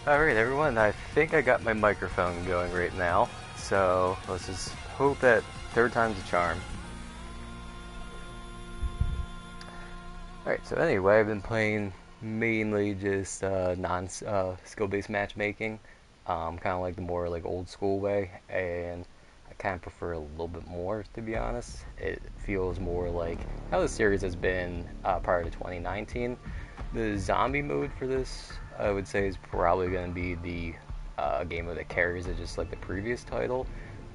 Alright everyone, I think I got my microphone going right now, so let's just hope that third time's a charm. Alright, so anyway, I've been playing mainly just skill-based matchmaking, kind of like the more like old school way, and I kind of prefer a little bit more, to be honest. It feels more like how the series has been prior to 2019. The zombie mode for this, I would say, is probably going to be the game mode that carries it, just like the previous title.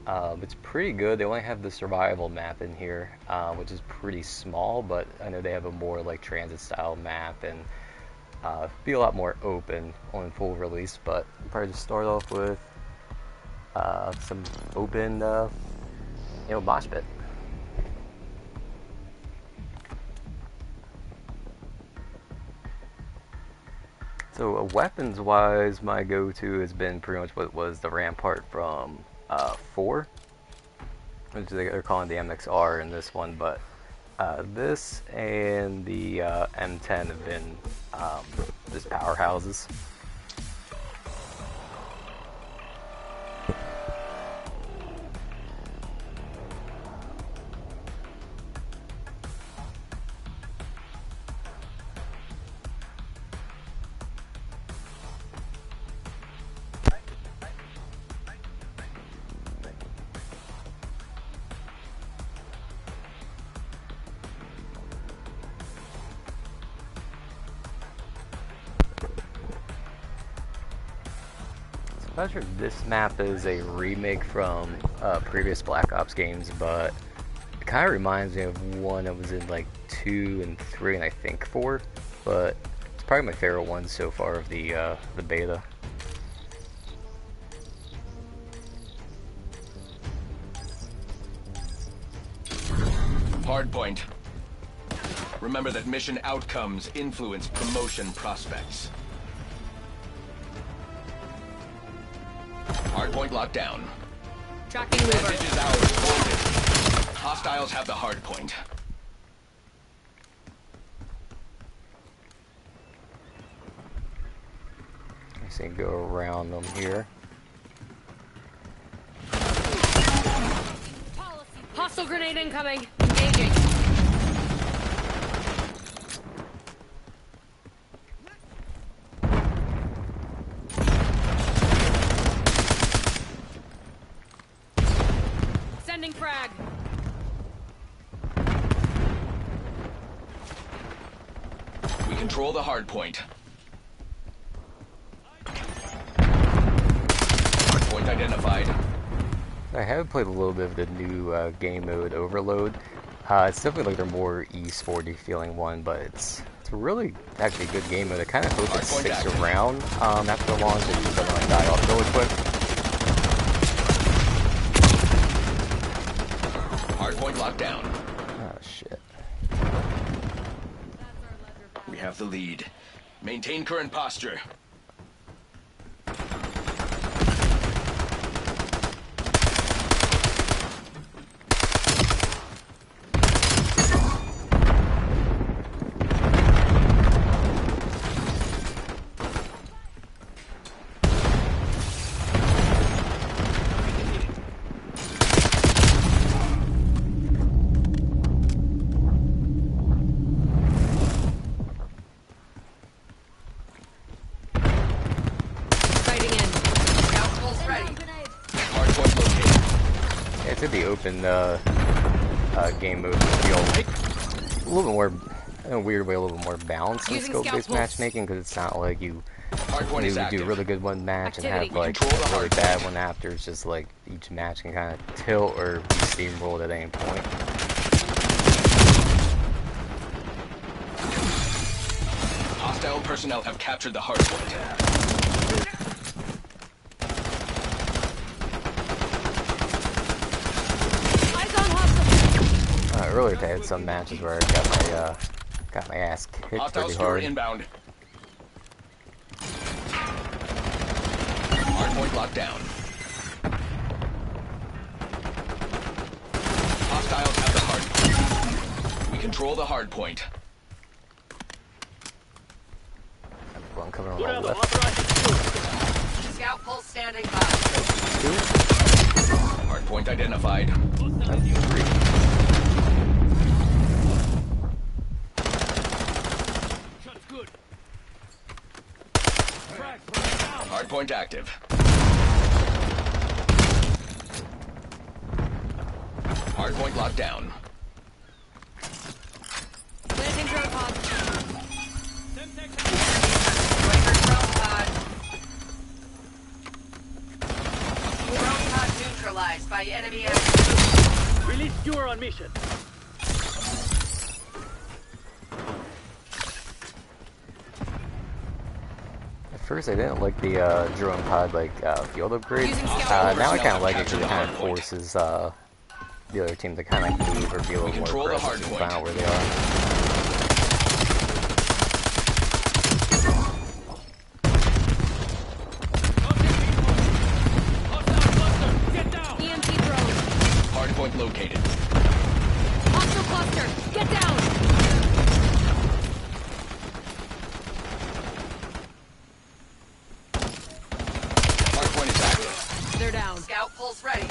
It's pretty good. They only have the survival map in here, which is pretty small, but I know they have a more like transit style map and be a lot more open on full release. But I'll probably just start off with some open, mosh pit. So weapons-wise, my go-to has been pretty much what was the Rampart from 4, which they're calling the MXR in this one, but this and the M10 have been just powerhouses. I'm not sure if this map is a remake from previous Black Ops games, but it kind of reminds me of one that was in like 2 and 3 and I think 4, but it's probably my favorite one so far of the beta. Hardpoint. Remember that mission outcomes influence promotion prospects. Hardpoint locked down. Tracking mover. Advantage is ours. Hold it. Hostiles have the hardpoint. I see go around them here. Hostile grenade incoming. Engaging. Sending frag. We control the hardpoint. Hardpoint identified. I have played a little bit of the new game mode Overload. It's definitely like their more E-sporty feeling one, but it's really actually a good game mode. I kind of hope it sticks around after the launch. It just doesn't like die off really quick. Hardpoint locked down. Oh shit. We have the lead. Maintain current posture. It's in the open game mode feel a little bit more, in a weird way, a little bit more balanced in scope-based matchmaking, because it's not like you do a really good one match and have like a really bad one after. It's just like each match can kind of tilt or be steamrolled at any point. Hostile personnel have captured the hardpoint. I really had some matches where I got my ass kicked pretty hard. Inbound. Hardpoint locked down. Hostiles have the hardpoint. We control the hardpoint. One coming on the left. Scout pulse standing by. Two? Hardpoint identified. Three. Shot's good. Hardpoint active. Hardpoint locked down. Planting drone pod. Striker drone pod. Drone pod neutralized by enemy action. Release skewer on mission. At first, I didn't like the drone pod field upgrade. Using scout Now I personnel kind of like it capture because it the kind of hard point. forces the other team to kind of move or be a little more control the aggressive hard and point. find out where they are. Get down! EMP drone. Hardpoint located. Hostile cluster. Get down. Hardpoint is active. They're down. Scout pulse ready.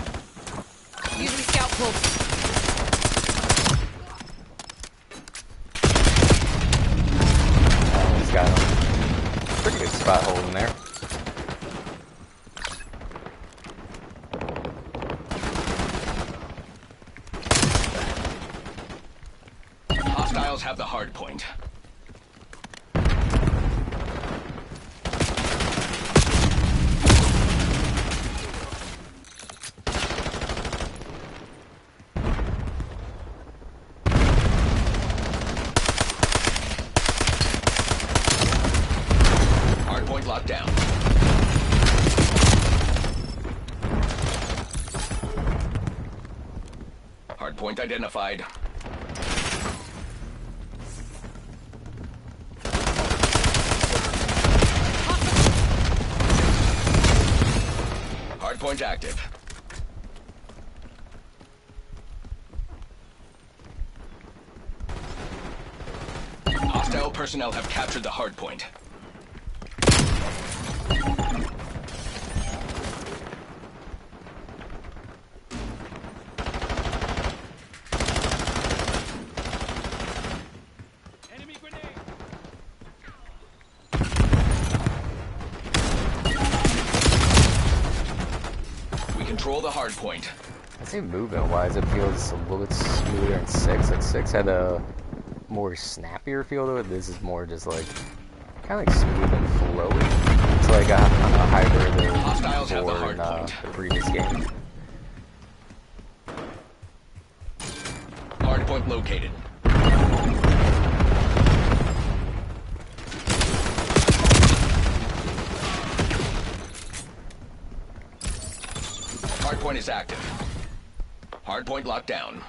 Using scout pulse. He's got him. Pretty good spot holding there. Hostiles have the hardpoint. Hardpoint locked down. Hardpoint identified. Hardpoint active. Hostile personnel have captured the hardpoint. Enemy grenade! We control the hardpoint. I'd say movement-wise, it feels a little bit smoother in 6. Like 6 had a more snappier feel to it. This is more just like kind of like smooth and flowy. It's like a hybrid of Hostiles have the 4 in hardpoint. the previous game. Hardpoint located. Hardpoint is active. Hardpoint locked down.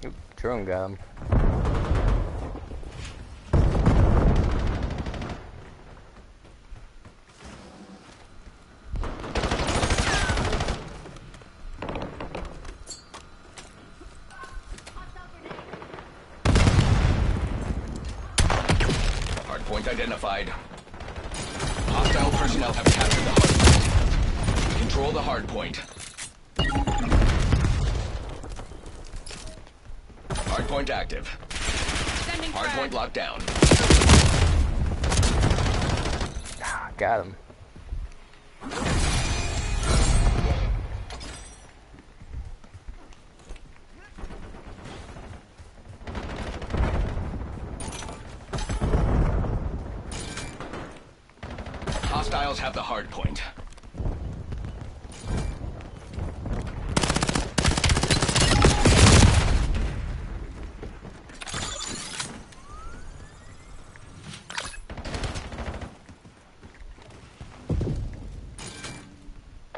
Oop, drone got him. Hardpoint identified. Hostile personnel have captured the hardpoint. We control the hardpoint. Hardpoint active. Sending Hardpoint frag. locked down. Ah, got him. Hostiles have the hardpoint.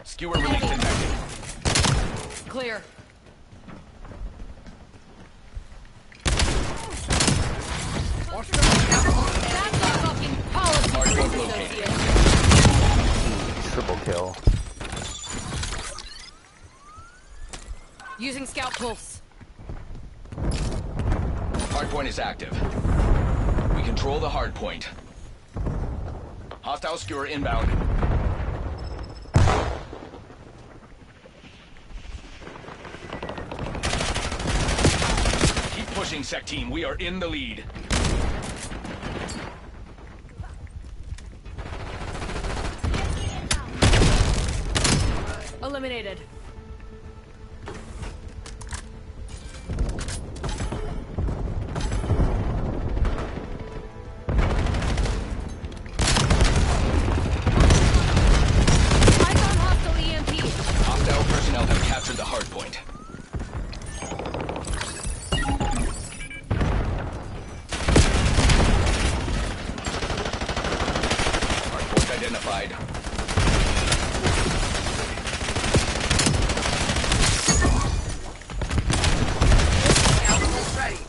Skewer release detected. clear. That's a fucking policy Hardpoint choice, located. associate. Triple kill. Using scout pulse. Hardpoint is active. We control the hardpoint. Hostile skewer inbound. Keep pushing, Sec Team. We are in the lead. Eliminated. Eyes on hostile EMP. Hostile personnel have captured the hardpoint. Hardpoint identified. Scout pulse ready.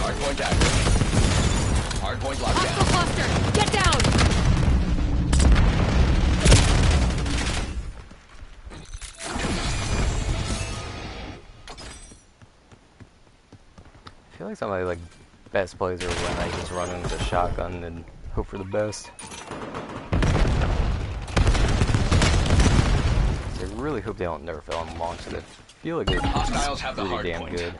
Hardpoint active. Hardpoint locked Hostile down. cluster. Get down. I feel like some of my like best plays are when I just run into the shotgun and hope for the best. I really hope they don't nerf it on launch. I feel like it's Hostiles have the pretty hard damn point. good.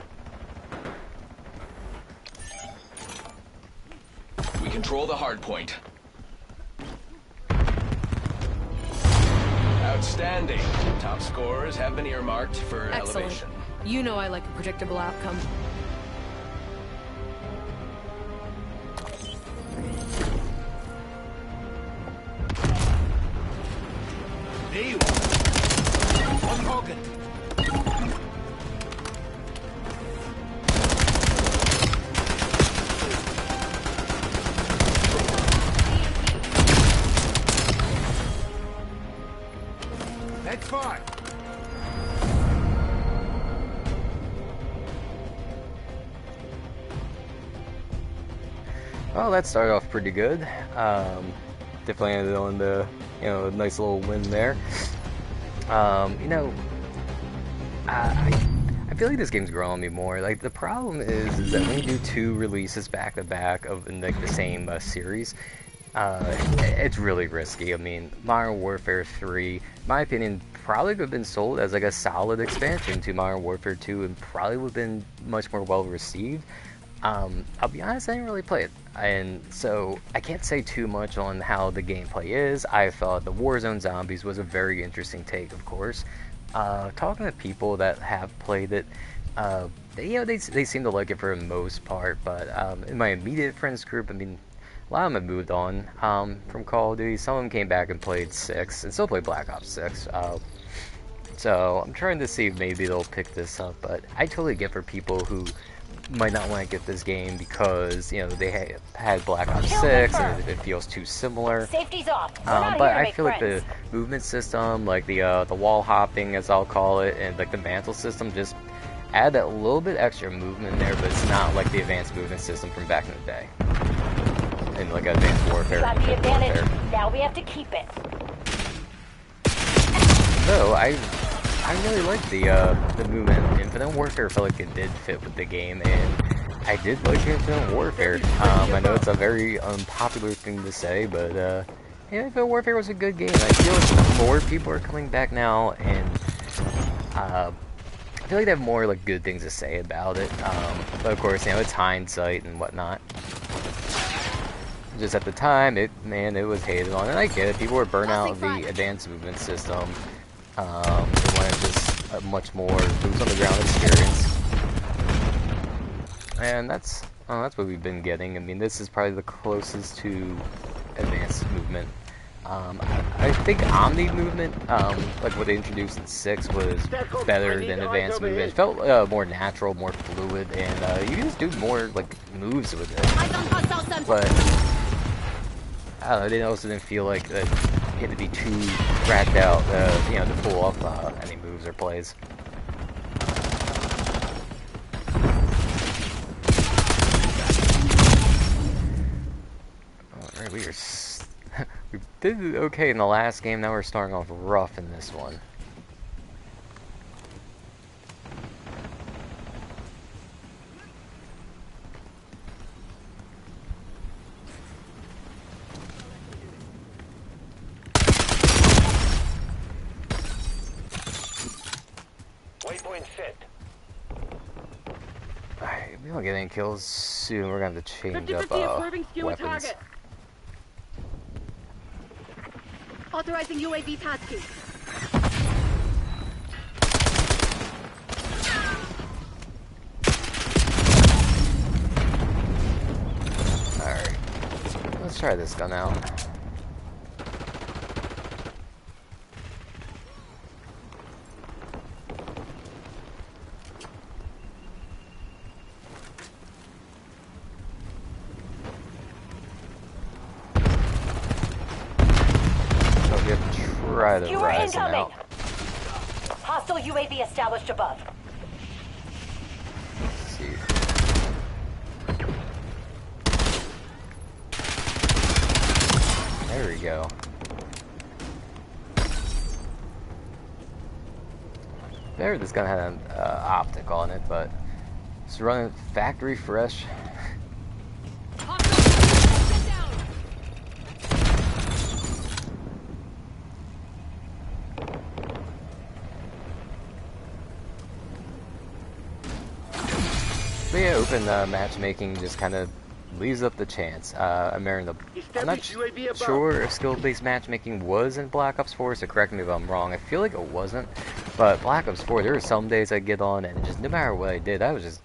We control the hardpoint. Outstanding. Top scorers have been earmarked for Excellent. elevation. You know I like a predictable outcome. There you are. On target. That's fine. Well, that started off pretty good. Definitely ended on the, a nice little win there. You know, I feel like this game's growing on me more. Like the problem is that when you do 2 releases back to back of in, like the same series, it's really risky. I mean, Modern Warfare 3, in my opinion, probably could have been sold as like a solid expansion to Modern Warfare 2 and probably would have been much more well received. I'll be honest, I didn't really play it, and so I can't say too much on how the gameplay is. I thought the Warzone Zombies was a very interesting take, of course. Talking to people that have played it, they seem to like it for the most part, but in my immediate friends group, I mean, a lot of them have moved on from Call of Duty. Some of them came back and played 6, and still play Black Ops 6. So I'm trying to see if maybe they'll pick this up, but I totally get for people who might not want to get this game because they had Black Ops 6 and it feels too similar. Safety's off. We're not But here to I make feel like friends. the movement system, like the wall hopping as I'll call it, and like the mantle system, just add that little bit extra movement in there. But it's not like the advanced movement system from back in the day, in like Advanced Warfare. Got and the Infinite advantage. Warfare. Now we have to keep it. No, I really like the movement. Infinite Warfare felt like it did fit with the game, and I did like Infinite Warfare. I know it's a very unpopular thing to say, but yeah, Infinite Warfare was a good game. I feel like more people are coming back now, and I feel like they have more like good things to say about it. But of course, it's hindsight and whatnot. Just at the time, it was hated on, and I get it. People were burnt out of the advanced movement system. They wanted just a much more boots on the ground experience, and that's what we've been getting. I mean, this is probably the closest to advanced movement. I think Omni movement, like what they introduced in 6, was better than advanced movement. It felt more natural, more fluid, and you can just do more like moves with it. But I don't know, they also didn't feel like that. you have to be too cracked out, to pull off any moves or plays. Alright, we did okay in the last game. Now we're starting off rough in this one. Waypoint set. Alright, we don't get any kills soon. We're gonna have to change 50-50 up observing skewer weapons. target. Authorizing UAV tasking. Alright, let's try this gun out. Try to Skewer rise him incoming. out. Hostile UAV established above. Let's see. There we go. There, this gun had an optic on it, but it's running factory fresh. Hostile, get down. But yeah, open matchmaking just kind of leaves up the chance. I'm not sure if skill-based matchmaking was in Black Ops 4, so correct me if I'm wrong. I feel like it wasn't, but Black Ops 4, there were some days I'd get on, and just no matter what I did, I was just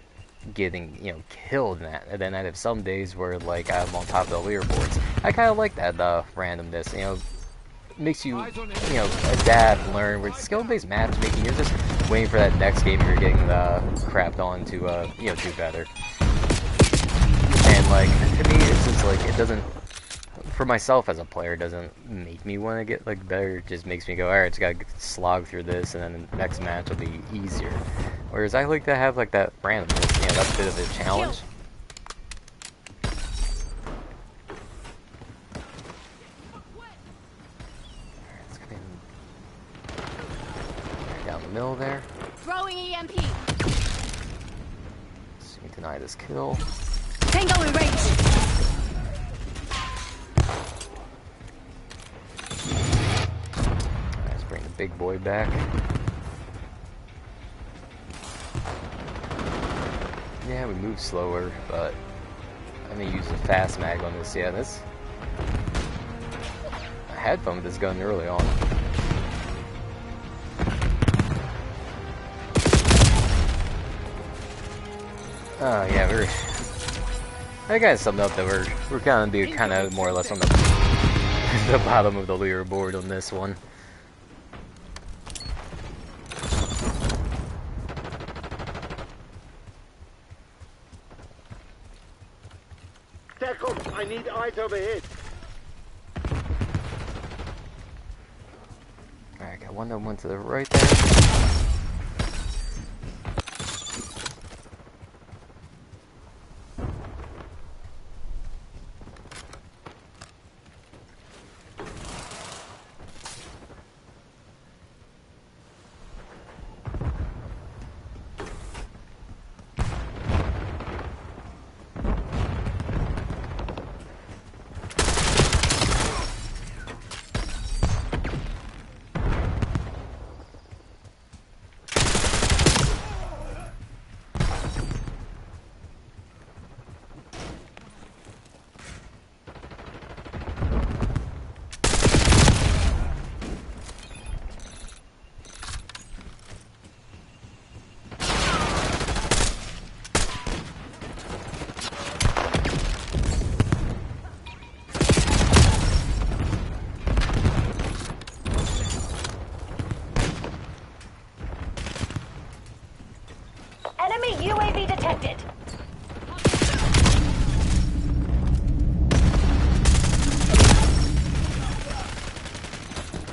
getting, killed in that. And then I'd have some days where, like, I'm on top of the leaderboards. I kind of like that randomness, makes you, adapt, learn. With skill-based matchmaking, you're just waiting for that next game you're getting crapped on to, do better. And, like, to me, it's just, like, it doesn't, for myself as a player, it doesn't make me want to get, like, better. It just makes me go, alright, just gotta slog through this, and then the next match will be easier. Whereas I like to have, like, that randomness, that's a bit of a challenge. Down the middle there. Throwing EMP. So we deny this kill. Tango in range. Let's bring the big boy back. Yeah, we move slower, but I'm gonna use a fast mag on this. Yeah, I had fun with this gun early on. Oh yeah, I gotta sum up that we're gonna be kind of more or less on the the bottom of the leaderboard on this one. TACOM, I need eyes overhead. Alright, got one to the right there.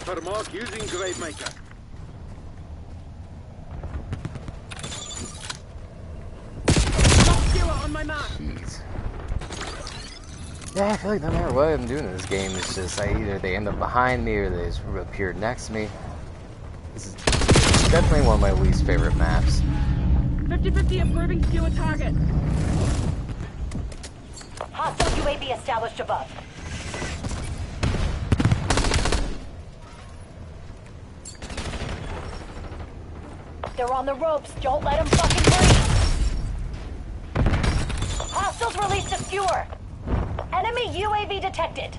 for mark using Gravemaker. Zero on my mark. Jeez. Yeah, I feel like no matter what I'm doing in this game, it's just either they end up behind me or they just appear next to me. This is definitely one of my least favorite maps. 50-50 approving skewer target. Hostile UAV established above. They're on the ropes. Don't let them fucking breathe. Hostiles released a skewer. Enemy UAV detected.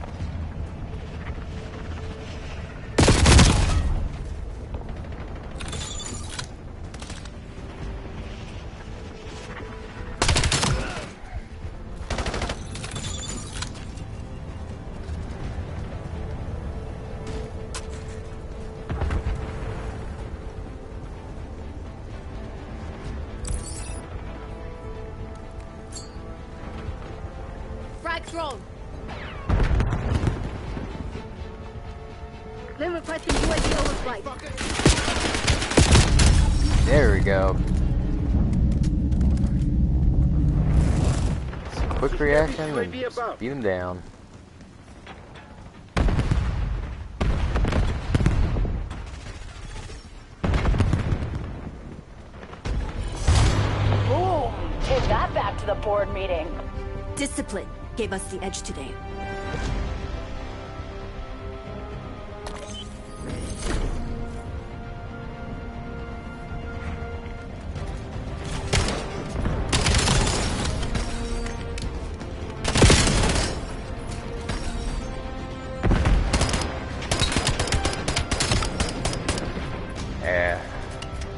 Frag thrown. Then requesting UAV overflight. There we go. Some quick reaction and just beat him down. Boom! Take that back to the board meeting. Discipline gave us the edge today. Yeah.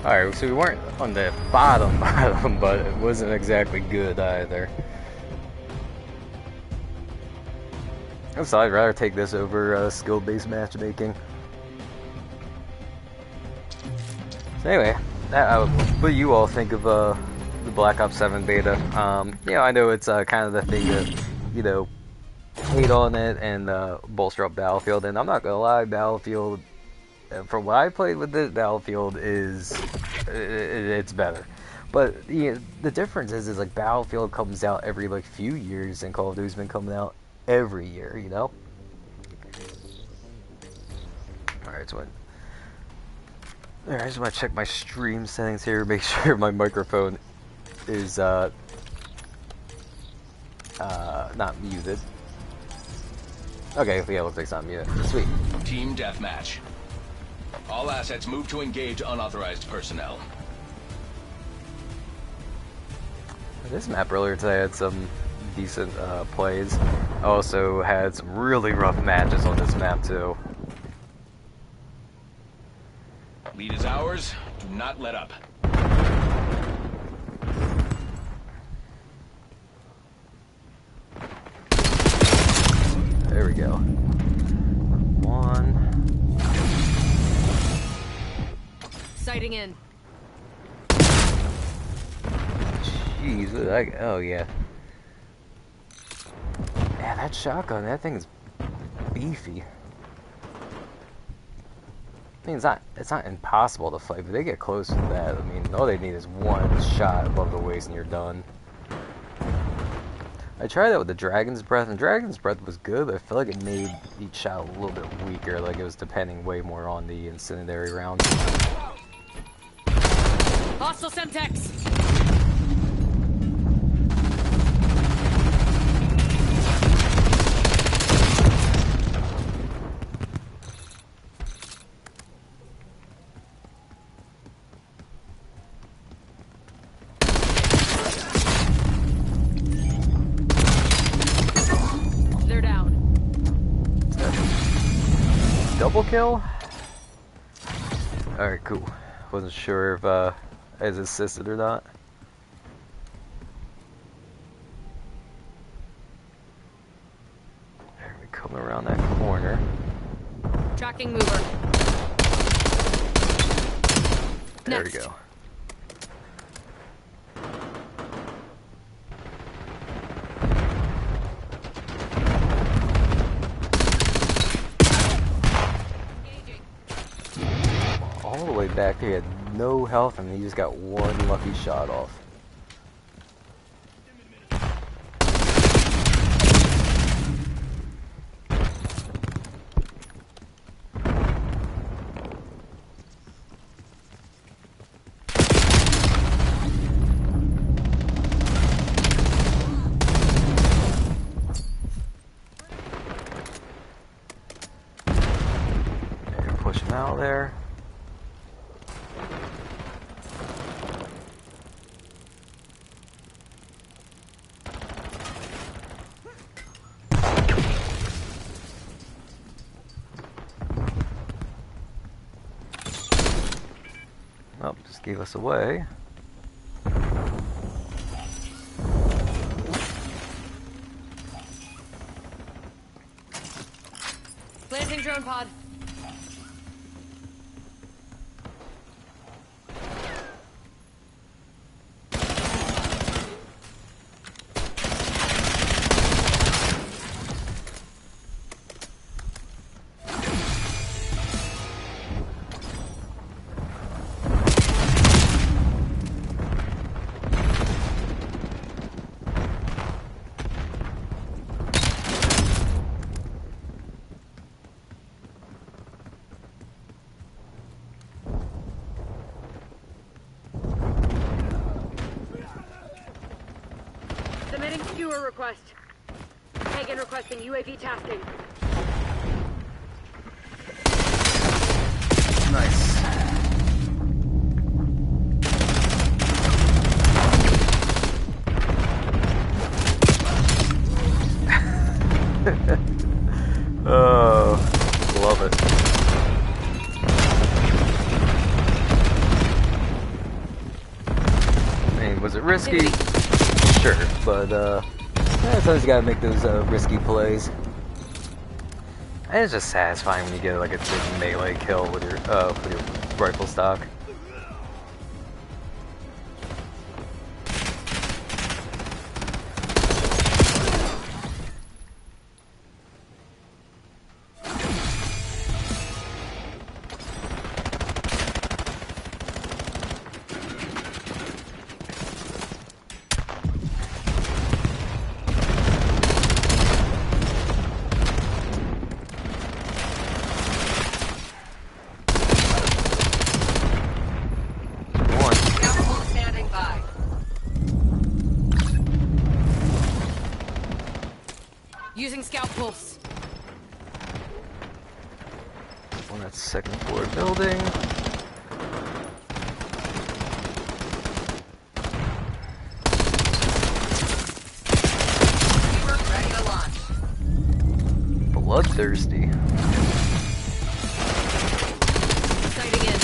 Alright, so we weren't on the bottom, but it wasn't exactly good either. So I'd rather take this over skill-based matchmaking. So anyway, what do you all think of the Black Ops 7 beta? You know, I know it's kind of the thing to, you know, hate on it and bolster up Battlefield, and I'm not gonna lie, Battlefield, from what I played with this, Battlefield it's better. But the difference is like Battlefield comes out every like few years, and Call of Duty's been coming out every year, you know? Alright, so I just want to check my stream settings here, make sure my microphone is not muted. Okay, yeah, looks like it's not muted. Sweet. Team deathmatch. All assets move to engage unauthorized personnel. This map earlier today had some decent plays. I also had some really rough matches on this map too. Lead is ours. Do not let up. There we go. One. Sighting in. Jeez, oh yeah. Yeah, that shotgun, that thing is beefy. I mean, it's not impossible to fight, but they get close to that. I mean, all they need is one shot above the waist and you're done. I tried that with the Dragon's Breath, and Dragon's Breath was good, but I feel like it made each shot a little bit weaker, like it was depending way more on the incendiary rounds. Hostile Semtex. They're down. Double kill? Alright, cool. Wasn't sure if I was assisted or not. There we come around that corner. Tracking mover. There Next. we go. back there, he had no health, and he just got one lucky shot off. Push him out there. Oh, just gave us away. Planting drone pod. Submitting skewer request. Hagen requesting UAV tasking. Nice. Oh, love it. I mean, was it risky? Sure, but sometimes you gotta make those risky plays. And it's just satisfying when you get like a big melee kill with your rifle stock. Scouts standing by. Using scout pulse. On that second floor building. Receiver ready to launch. Bloodthirsty. Sighting in.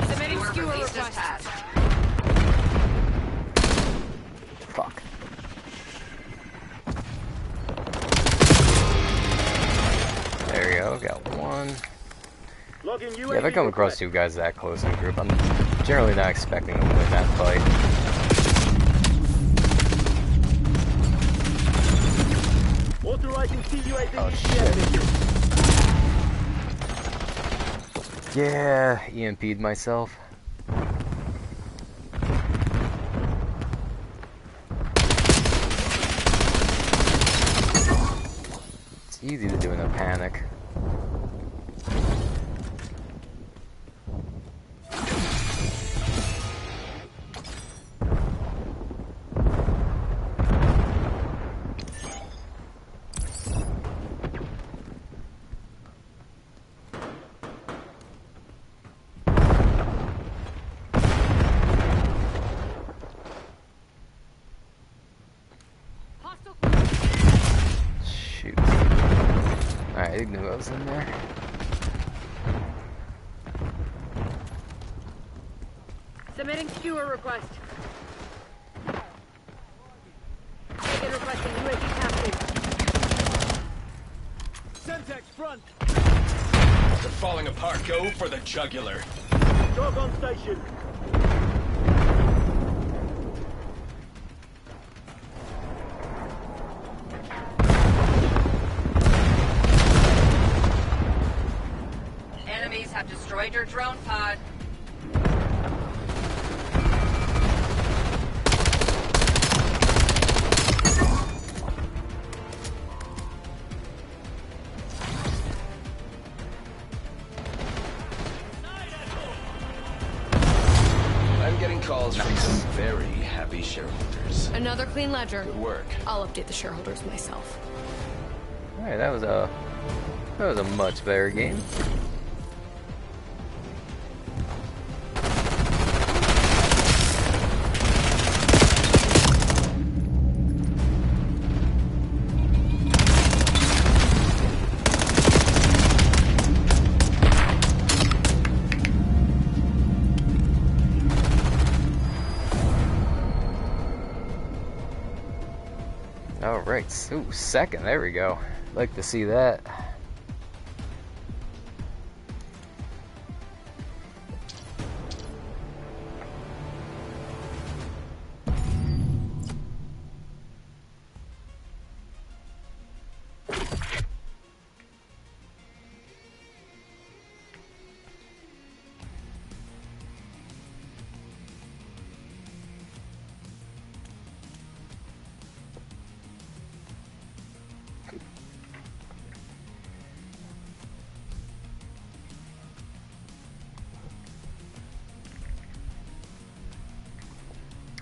Submitting Skewer skewer released as request. tasked. Fuck. There you go, got one. Logging UAV Yeah, if I come across two guys that close in a group, I'm generally not expecting to win that fight. Authorizing CUAV. Oh shit. Yeah, EMP'd myself. It's easy to do in a panic. Hostile. Shoot. Alright, I knew I was in there. Submitting skewer request. Hagen requesting UAV tasking. Semtex front. They're falling apart. Go for the jugular. Dog on station. drone pod. I'm getting calls from some very happy shareholders. Another clean ledger. Good work. I'll update the shareholders myself. Alright, that was a much better game. Alright, ooh, second, there we go. Like to see that.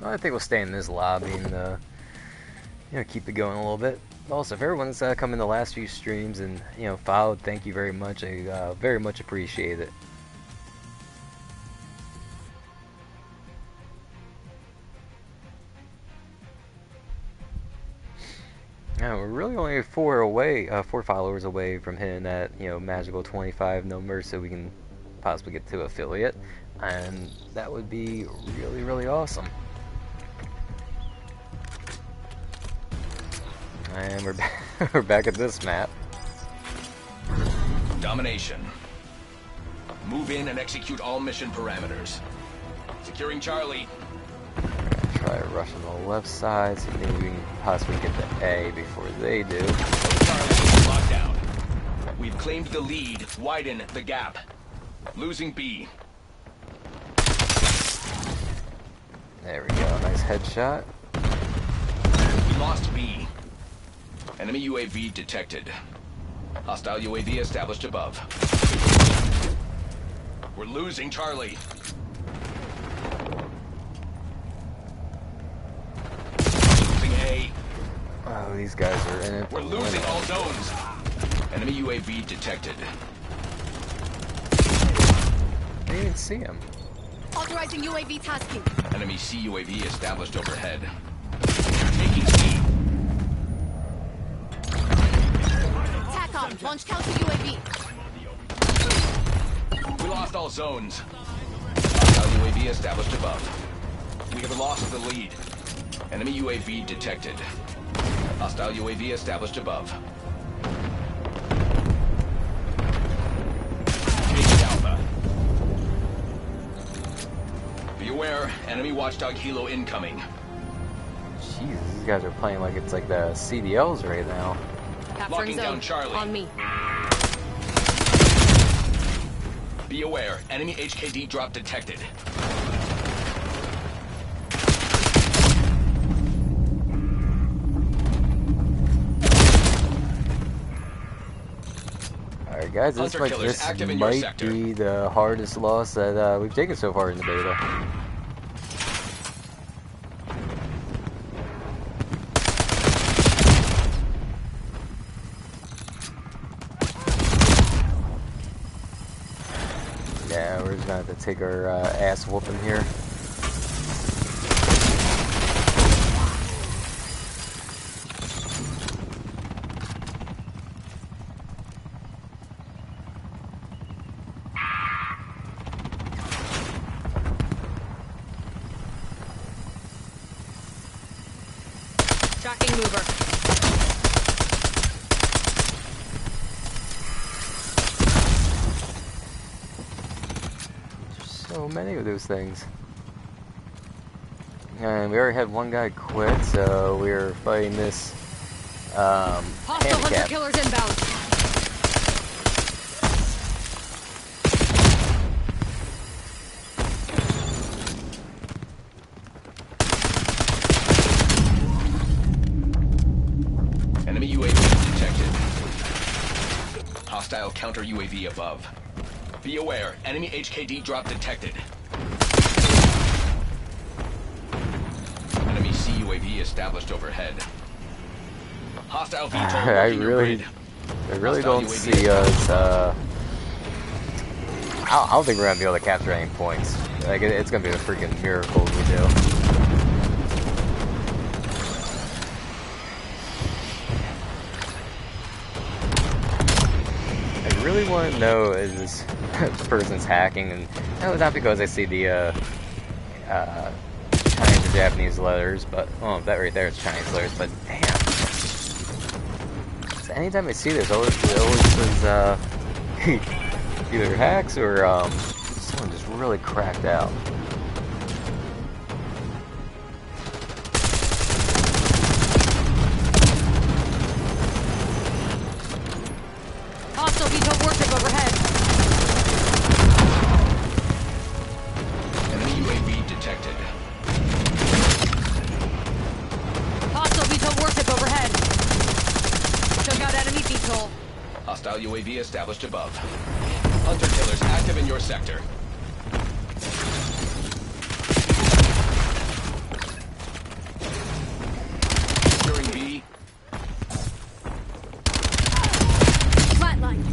Well, I think we'll stay in this lobby and keep it going a little bit. Also, if everyone's come in the last few streams and followed, thank you very much. I very much appreciate it. Yeah, we're really only four followers away from hitting that magical 25 number, so we can possibly get to affiliate, and that would be really, really awesome. And we're back, we're back at this map. Domination. Move in and execute all mission parameters. Securing Charlie. Try rushing the left side, so maybe we can possibly get to A before they do. Charlie is locked down. We've claimed the lead. Widen the gap. Losing B. There we go, nice headshot. We lost B. Enemy UAV detected. Hostile UAV established above. We're losing Charlie. Losing A. Oh, these guys are in it. We're losing all zones. Enemy UAV detected. I didn't even see him. Authorizing UAV tasking. Enemy CUAV established overhead. Taking C. TACOM, launch counter UAV. We lost all zones. Hostile UAV established above. We have lost the lead. Enemy UAV detected. Hostile UAV established above. Taking Alpha. Be aware, enemy watchdog helo incoming. Jesus, these guys are playing like it's like the CDLs right now. Capturing Locking zone. down Charlie. On me. Be aware, enemy HKD drop detected. Alright guys, this Hunter killers active in your might sector. be the hardest loss that we've taken so far in the beta. Yeah, we're just gonna have to take our ass whooping here. Tracking mover. So many of those things. And we already had one guy quit, so we're fighting this Hostile hunter handicap. killers inbound. hostile counter UAV above. Be aware, enemy HKD drop detected. Enemy CUAV established overhead. Hostile VTOL working your grid. I really Hostile don't UAV see us. I don't think we're gonna be able to capture any points. Like it's gonna be a freaking miracle if we do. I really want to know is this person's hacking, and no, not because I see the Chinese or Japanese letters, but oh, that right there is Chinese letters. But damn, so anytime I see this, it always says either hacks or someone just really cracked out. Hostile VTOL warship overhead. Enemy UAV detected. Hostile VTOL warship overhead. Took out enemy VTOL. Hostile UAV established above. Hunter killers active in your sector. Securing B. Flatline.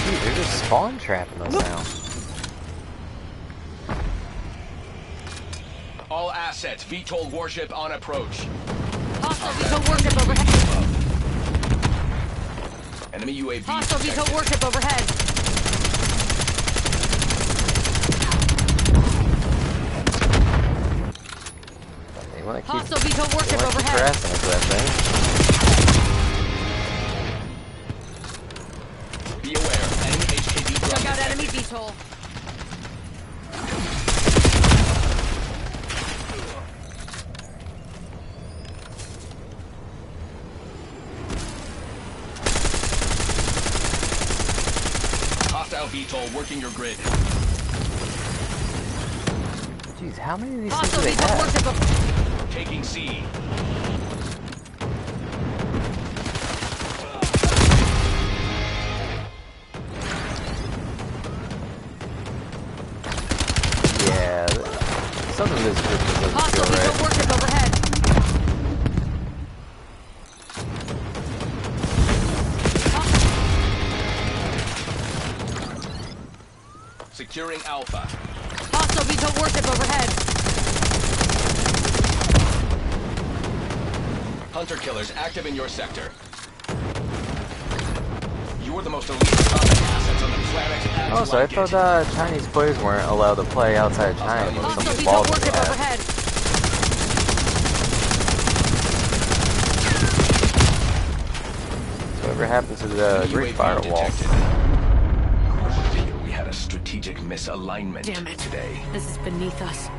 Dude, they're just spawn trapping us now. All assets, VTOL warship on approach. Hostile VTOL warship overhead. Enemy UAV Hostile detected. VTOL warship overhead. They want to keep, Hostile VTOL they warship wanna keep overhead. harassing us with that thing. Be aware, enemy HKD drop Took out detected. enemy VTOL. Hostile VTOL working your grid. Jeez, how many of these things do Hostile they VTOL have? warship overhead. Taking C. Yeah, some of this just doesn't Hostile feel VTOL right. warship overhead. Securing Alpha. Hostile VTOL warship overhead. Hunter killers active in your sector. You are the most elite combat assets on the planet. Act Also, I like it. thought Chinese players weren't allowed to play outside of China. There was Hostile some VTOL laws for warship that. overhead. So whatever happened to the Enemy Great UAV Firewall? detected. Figure we had a strategic misalignment Damn it. today. This is beneath us.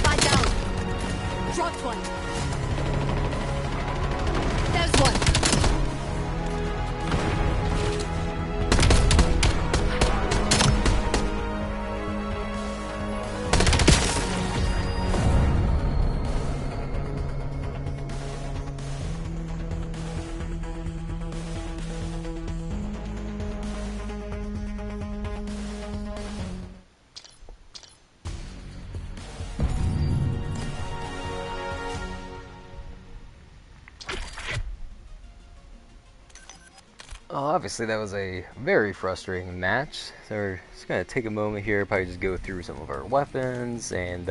Five down. Dropped one. There's one. Well, obviously that was a very frustrating match. So we're just gonna take a moment here, probably just go through some of our weapons and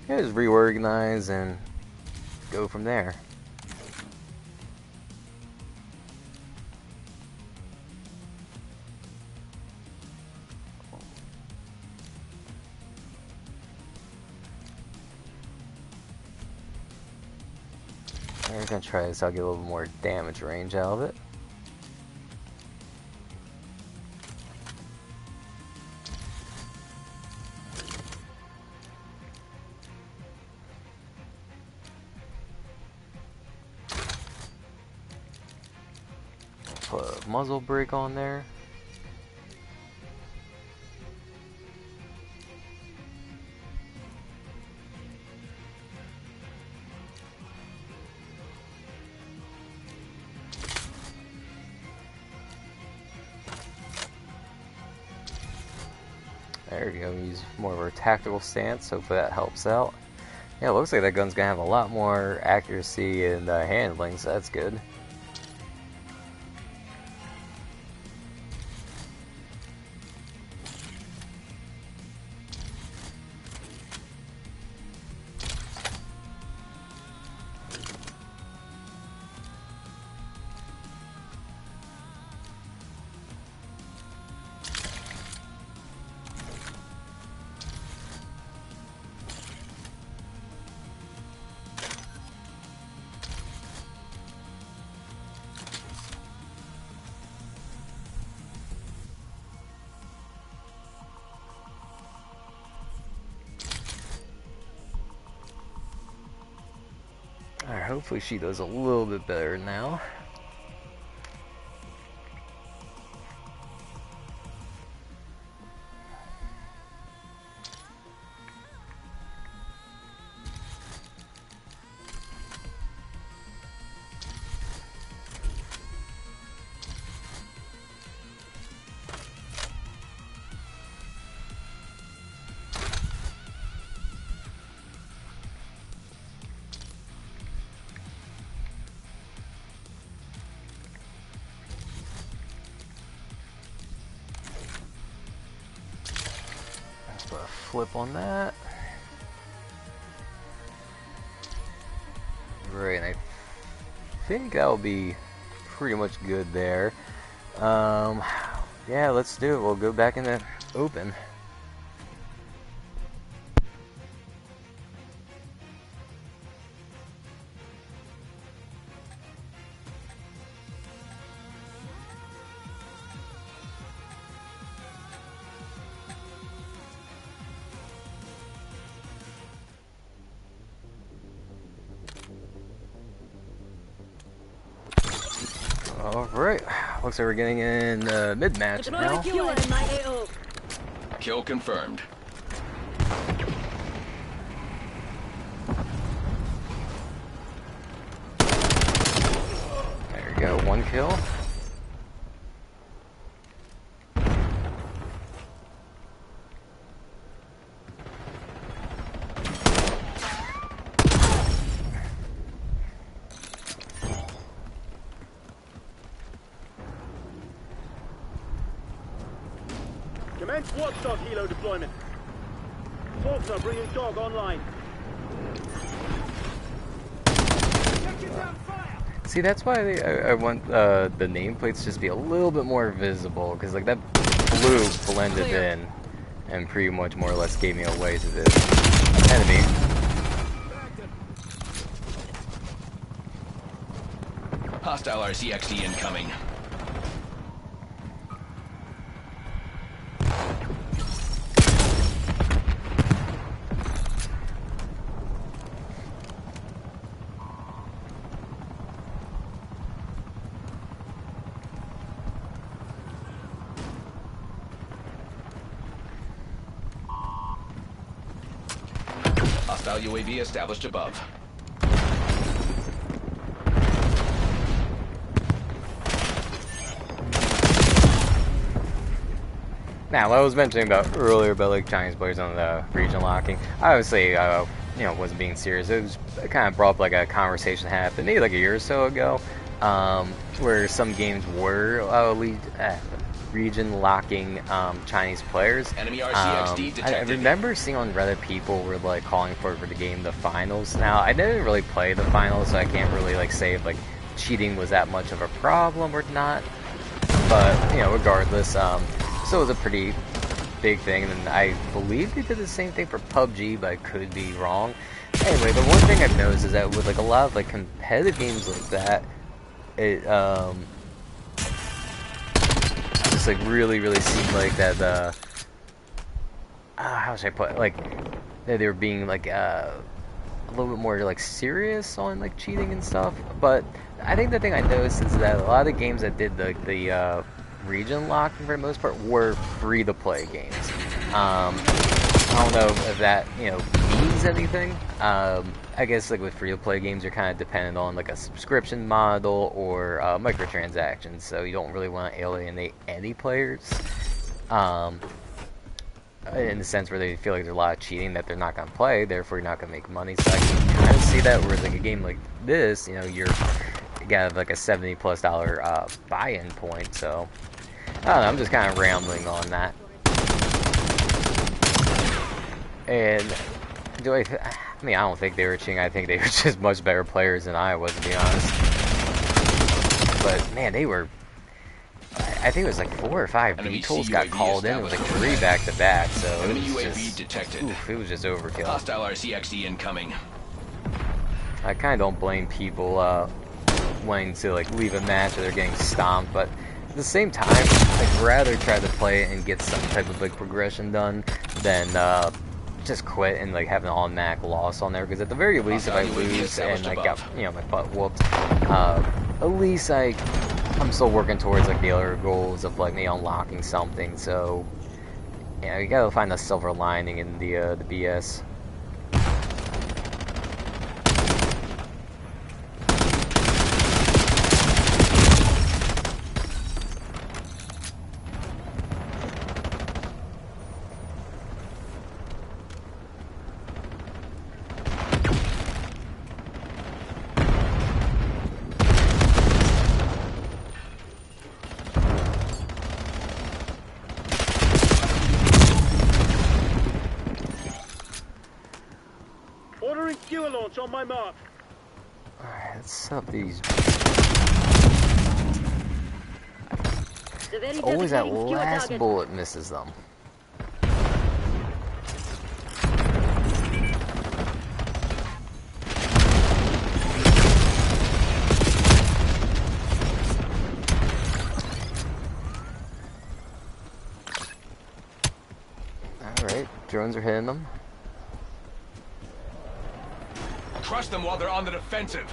just reorganize and go from there. We're gonna try this out, get a little more damage range out of it. Put muzzle brake on there. There we go, use more of our tactical stance, hopefully that helps out. Yeah, it looks like that gun's gonna have a lot more accuracy and handling, so that's good. Alright, hopefully she does a little bit better now. Put a flip on that. Right, and I think that'll be pretty much good there. Yeah, let's do it. We'll go back into open. Alright, looks like we're getting in mid-match now. Skewer in my AO. Kill confirmed. There we go, one kill. Commence watchdog helo deployment. Faulkner bringing dog online. See, that's why I want the nameplates just be a little bit more visible, because like that blue blended in and pretty much more or less gave me away to this enemy. Hostile RCXD incoming. Hostile UAV established above. Now, what I was mentioning about earlier about like Chinese players on the region locking, I obviously, wasn't being serious. It was kind of brought up like a conversation that happened maybe like a year or so ago, where some games were region locking Chinese players. Enemy RCXD detected. I remember seeing on Reddit people were like calling for the game the finals. Now, I didn't really play the finals, so I can't really like say if like cheating was that much of a problem or not. But regardless, so it was a pretty big thing, and I believe they did the same thing for PUBG, but I could be wrong. Anyway, the one thing I've noticed is that with like a lot of like competitive games like that, it just like really seemed like that how should I put it? Like that they were being like a little bit more like serious on like cheating and stuff. But I think the thing I noticed is that a lot of the games that did the region locking for the most part were free to play games. I don't know if that means anything. I guess like with free to play games, you're kind of dependent on like a subscription model or microtransactions, so you don't really want to alienate any players. In the sense where they feel like there's a lot of cheating that they're not going to play, therefore you're not going to make money. So I can kind of see that, whereas like a game like this, you got like a $70+ buy-in point. So I don't know, I'm just kind of rambling on that. And I mean, I don't think they were cheating. I think they were just much better players than I was, to be honest. But man, they were. I think it was like 4 or 5 VTOLs got called in. It was like 3 back-to-back, so Enemy it was UAV just, detected. Oof, it was just overkill. Hostile RCXD incoming. I kind of don't blame people wanting to like leave a match or they're getting stomped, but at the same time, I'd rather try to play it and get some type of like progression done than just quit and like have an automatic loss on there. Because at the very least, if I lose and I got my butt whooped, at least I'm still working towards like the other goals of like me unlocking something. So you gotta find the silver lining in the BS. Ordering skewer launch on my mark. Alright, let's set up these. Always that last bullet misses them. Alright, drones are hitting them. Crush them while they're on the defensive.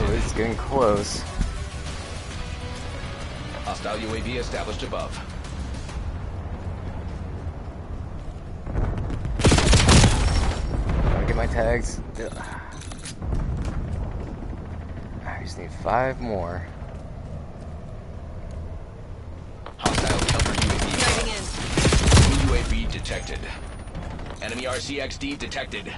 It's getting close. Hostile UAV established above. Gotta get my tags. I just need 5 more. Hostile counter UAV. Enemy UAV detected. Enemy RCXD detected.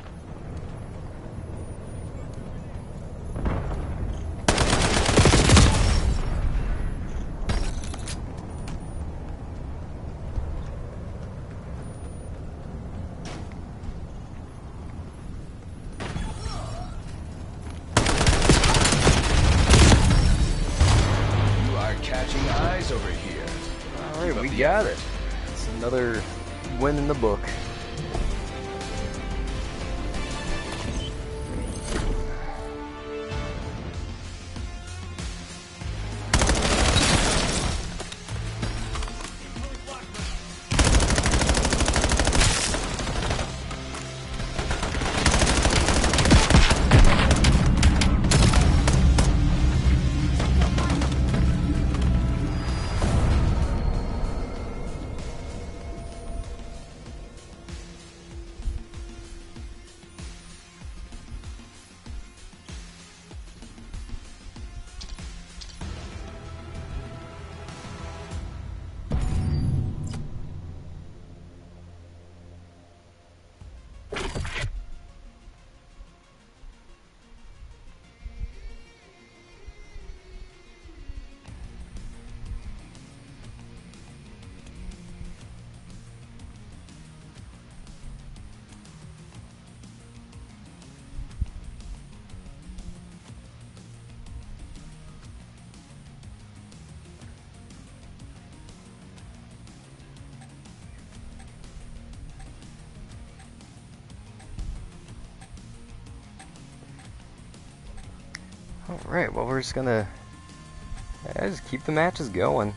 Catching eyes over here. Alright, we got it. It's another win in the book. Alright, well we're just gonna just keep the matches going.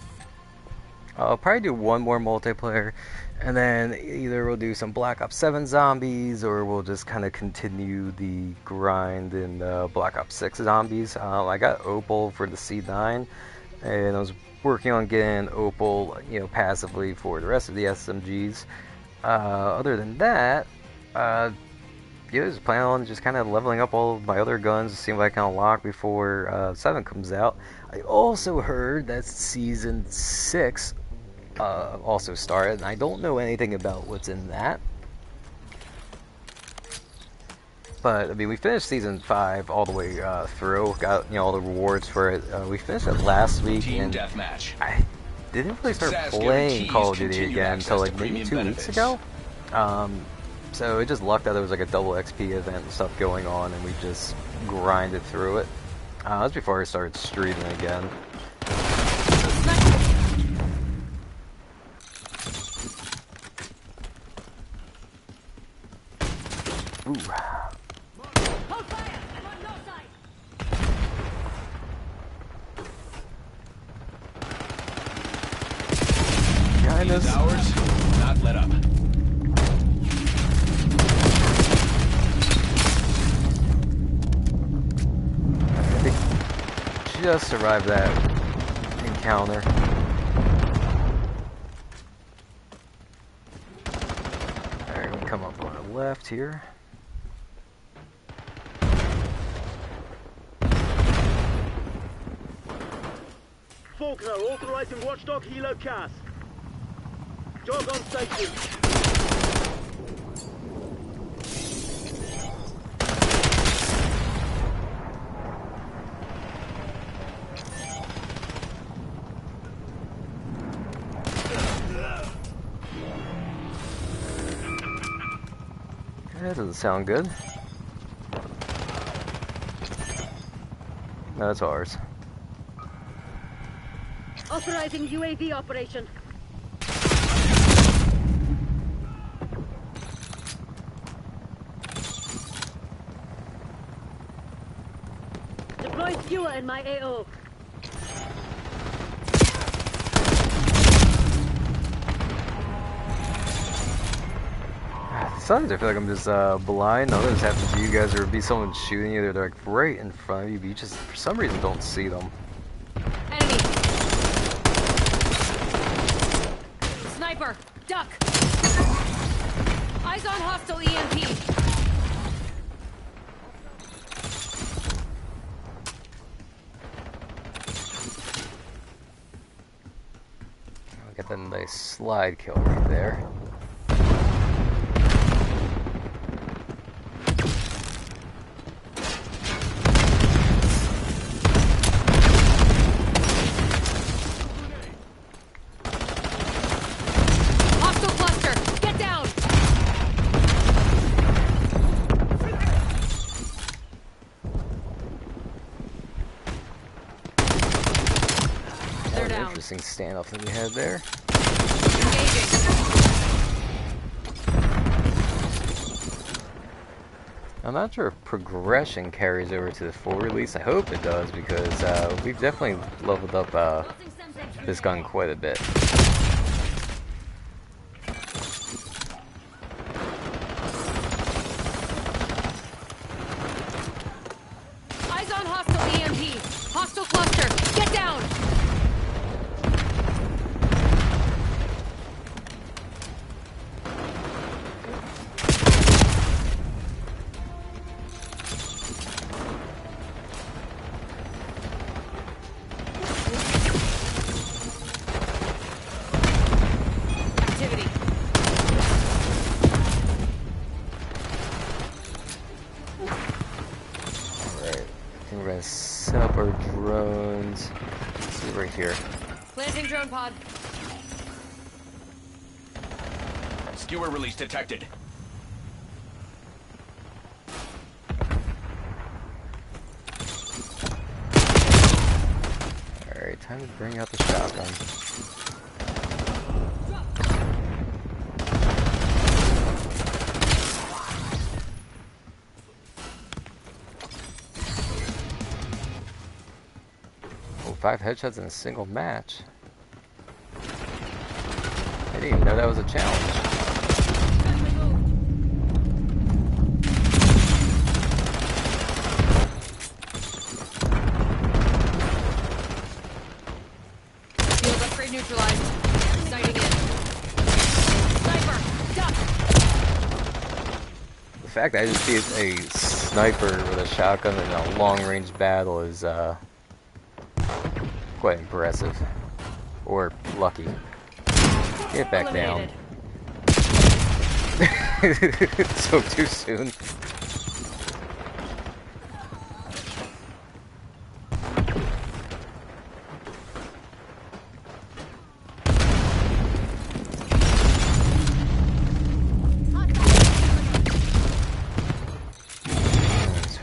I'll probably do one more multiplayer, and then either we'll do some Black Ops 7 zombies, or we'll just kind of continue the grind in Black Ops 6 zombies. I got Opal for the C9, and I was working on getting Opal, passively for the rest of the SMGs. Other than that, just planning on just kind of leveling up all of my other guns to see what I can unlock before 7 comes out. I also heard that Season 6 also started, and I don't know anything about what's in that. But, I mean, we finished Season 5 all the way through, got, all the rewards for it. We finished it last week, Team and deathmatch. I didn't really start Success playing Call of guarantees Duty again until like maybe continued 2 benefits. weeks ago. So it just lucked that there was like a double XP event and stuff going on, and we just grinded through it. That was before I started streaming again. Ooh. Hold fire! I'm on your side! Behind These us. hours, not let up. Just survived that encounter. Alright, we come up on the left here. Faulkner, authorizing Watchdog Helo CAS. Dog on station. That doesn't sound good. No, that's ours. Authorizing UAV operation. Deploy skewer in my AO. Sometimes I feel like I'm just blind. Others happen to you guys, or be someone shooting you. They're like right in front of you, but you just for some reason don't see them. Enemy! Sniper! Duck! Eyes on hostile EMP! I got that nice slide kill right there. Hostile cluster! Get down! They're down. Interesting standoff that we had there. Engaging. I'm not sure if progression carries over to the full release. I hope it does, because we've definitely leveled up this gun quite a bit. Eyes on hostile EMP! Hostile cluster! Get down! Activity. Alright, I think we're gonna set up our drones. Let's see right here. Planting drone pod. Skewer release detected. Alright, time to bring out the shotgun. 5 headshots in a single match. I didn't even know that was a challenge. Field upgrade neutralized. Sighting in. Sniper, duck. The fact that I just beat a sniper with a shotgun in a long-range battle is quite impressive. Or lucky. Get back down. So too soon.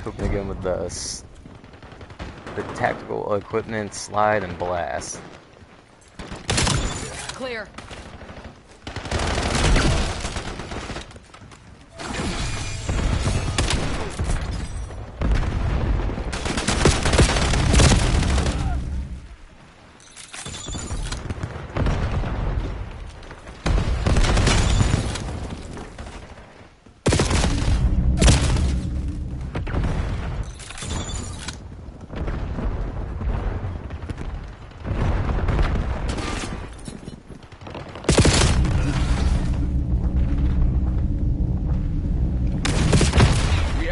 Hoping again with the tactical equipment, slide, and blast. Clear.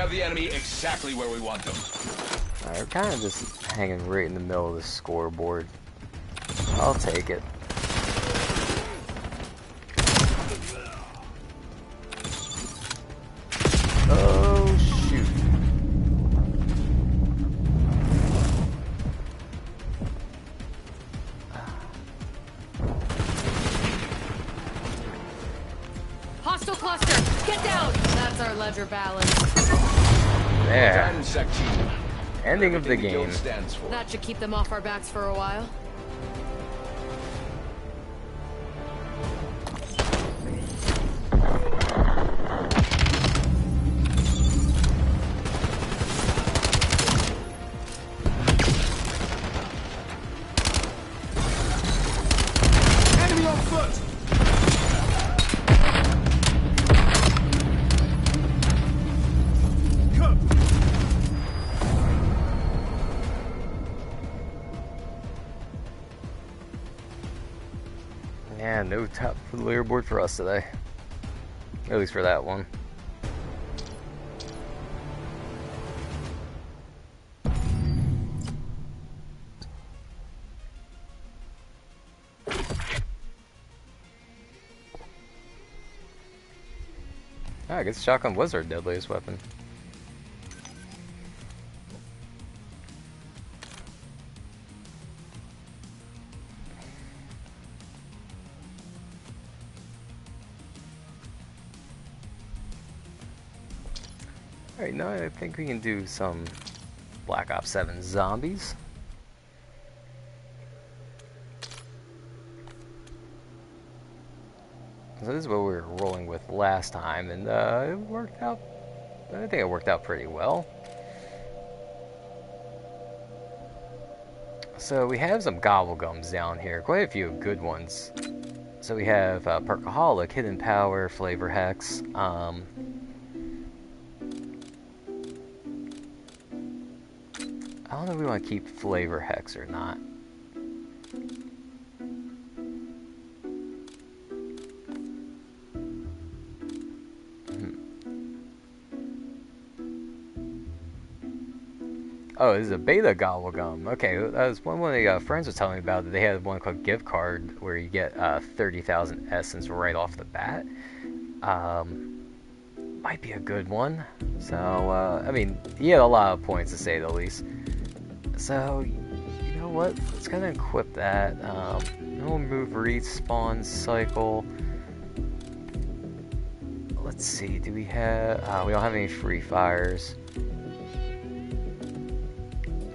The enemy exactly where we want them. We're kind of just hanging right in the middle of the scoreboard. I'll take it. Oh, shoot. Hostile cluster. Get down. That's our ledger balance. There. 10 sec team. Ending of the Everything game. guild stands for. That should keep them off our backs for a while. Enemy on foot! Yeah, no top for the leaderboard for us today. At least for that one. I guess shotgun was our deadliest weapon. Alright, now I think we can do some Black Ops 7 zombies. So this is what we were rolling with last time, and it worked out. I think it worked out pretty well. So we have some gobblegums down here, quite a few good ones. So we have Perkaholic, Hidden Power, Flavor Hex. I don't know if we want to keep Flavor Hex or not. Oh, this is a beta gobblegum. Okay, that was one of the friends was telling me about that. They had one called Gift Card where you get 30,000 essence right off the bat. Might be a good one. So, I mean, he had a lot of points to say the least. So, you know what? Let's kind of equip that. No move respawn cycle. Let's see. Do we have? We don't have any free fires.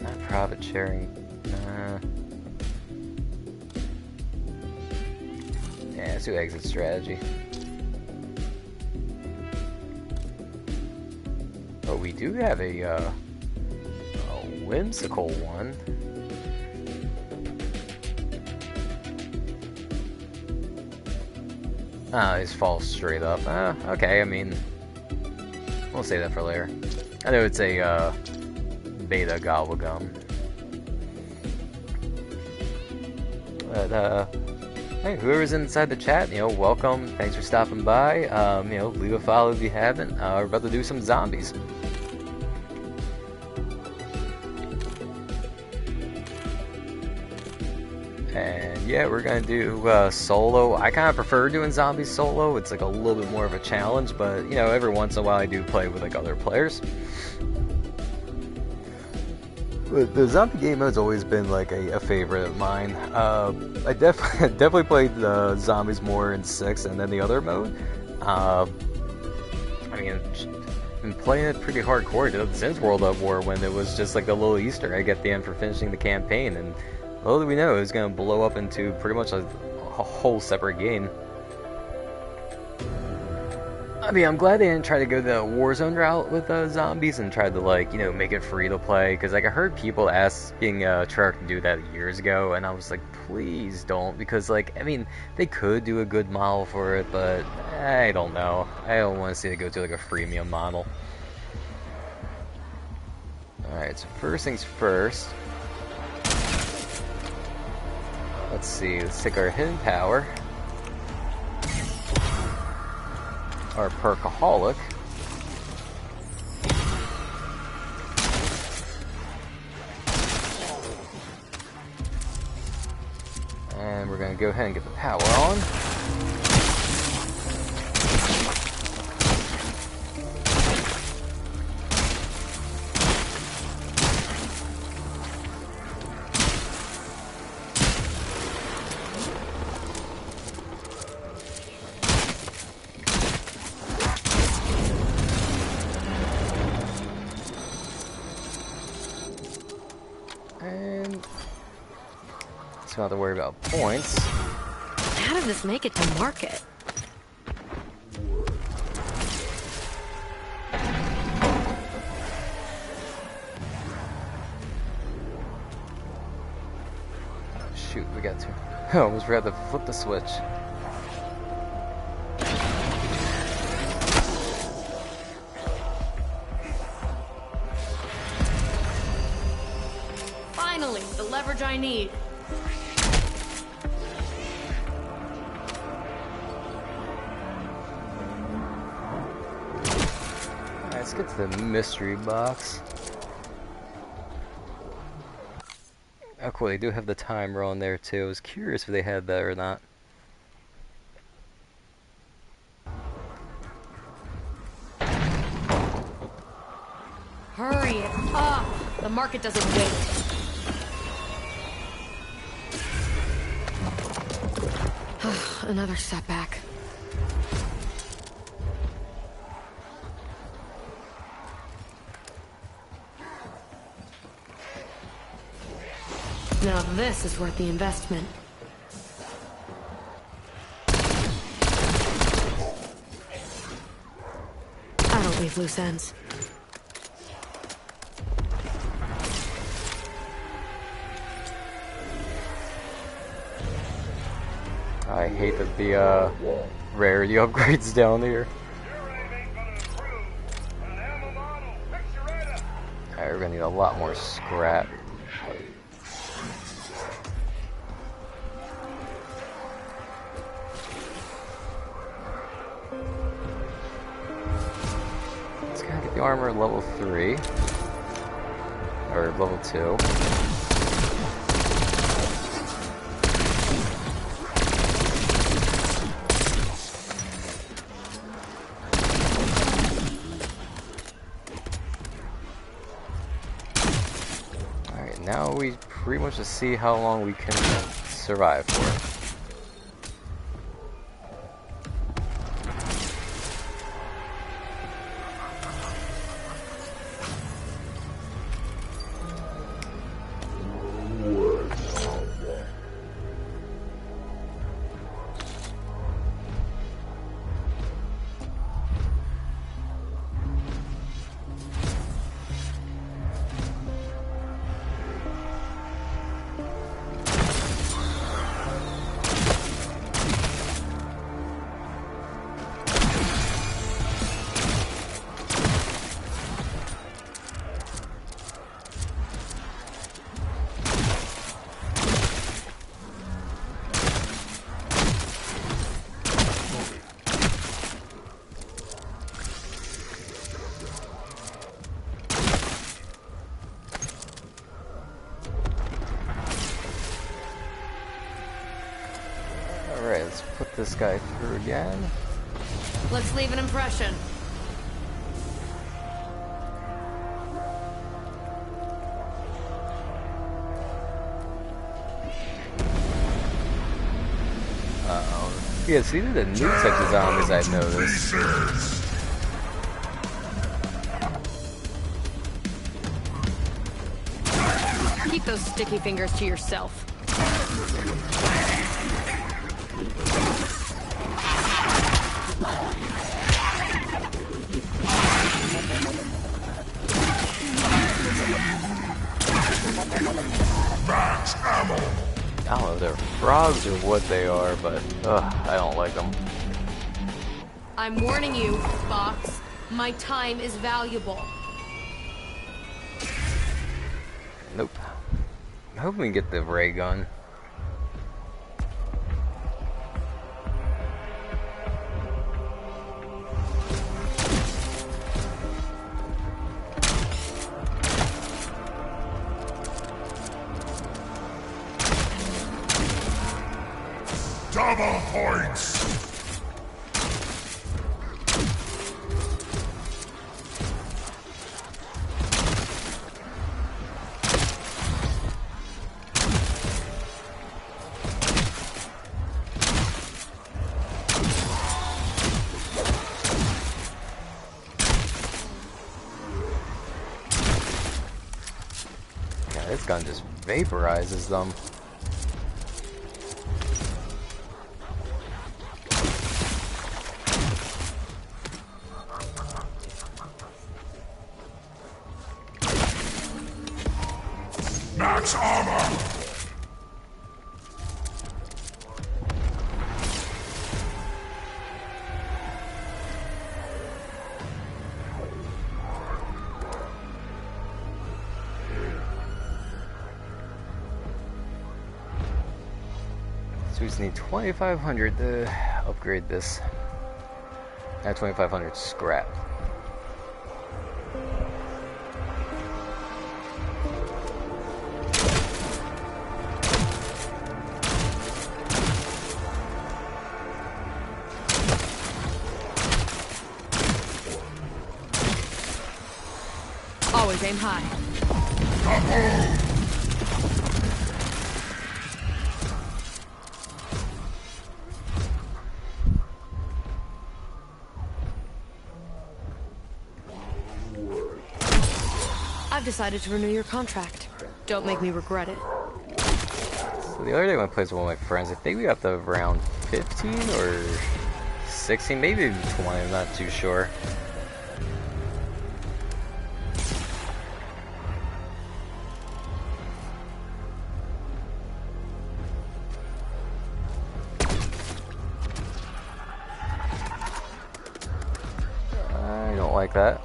Not profit sharing. Yeah, let's do exit strategy. But we do have a whimsical one. Just falls straight up. Okay, I mean, we'll save that for later. I know it's a beta gobblegum. But, hey, whoever's inside the chat, welcome. Thanks for stopping by. Leave a follow if you haven't. We're about to do some zombies. And yeah, we're gonna do solo. I kind of prefer doing zombies solo. It's like a little bit more of a challenge, but every once in a while I do play with like other players. But the zombie game has always been like a favorite of mine. I definitely played the zombies more in 6 and then the other mode. I mean, I've been playing it pretty hardcore since World at War, when it was just like a little Easter egg at the end for finishing the campaign, and little do we know it was going to blow up into pretty much a whole separate game. I mean, I'm glad they didn't try to go the Warzone route with zombies and tried to make it free to play, because I heard people asking Treyarch to do that years ago, and I was like, please don't, because I mean, they could do a good model for it, but I don't know. I don't want to see it go to a freemium model. Alright, so first things first. Let's see, let's take our hidden power. Our perkaholic. And we're gonna go ahead and get the power on. So don't have to worry about points. How did this make it to market? Shoot, we got to. I almost forgot to flip the switch. Finally, the leverage I need. Let's get to the mystery box. Oh cool, they do have the timer on there too. I was curious if they had that or not. Hurry it up! The market doesn't wait. Another setback. Now this is worth the investment. I don't leave loose ends. I hate that the rarity upgrades down here. Alright, we're gonna need a lot more scrap. Let's gotta get the armor level 3. Or level 2. Now we pretty much just see how long we can survive for. Alright, let's put this guy through again. Let's leave an impression. Yeah, see the new types of zombies I've noticed. Keep those sticky fingers to yourself. Max ammo. I don't know if they're frogs or what they are, but I don't like them. I'm warning you, Fox. My time is valuable. Nope. I hope we can get the ray gun. Double points. Yeah, this gun just vaporizes them. Max armor. So we just need 2,500 to upgrade this. Now 2,500 scrap. Always aim high. I've decided to renew your contract. Don't make me regret it. So the other day when I played with one of my friends, I think we got to around 15 or 16, maybe even 20, I'm not too sure. I don't like that.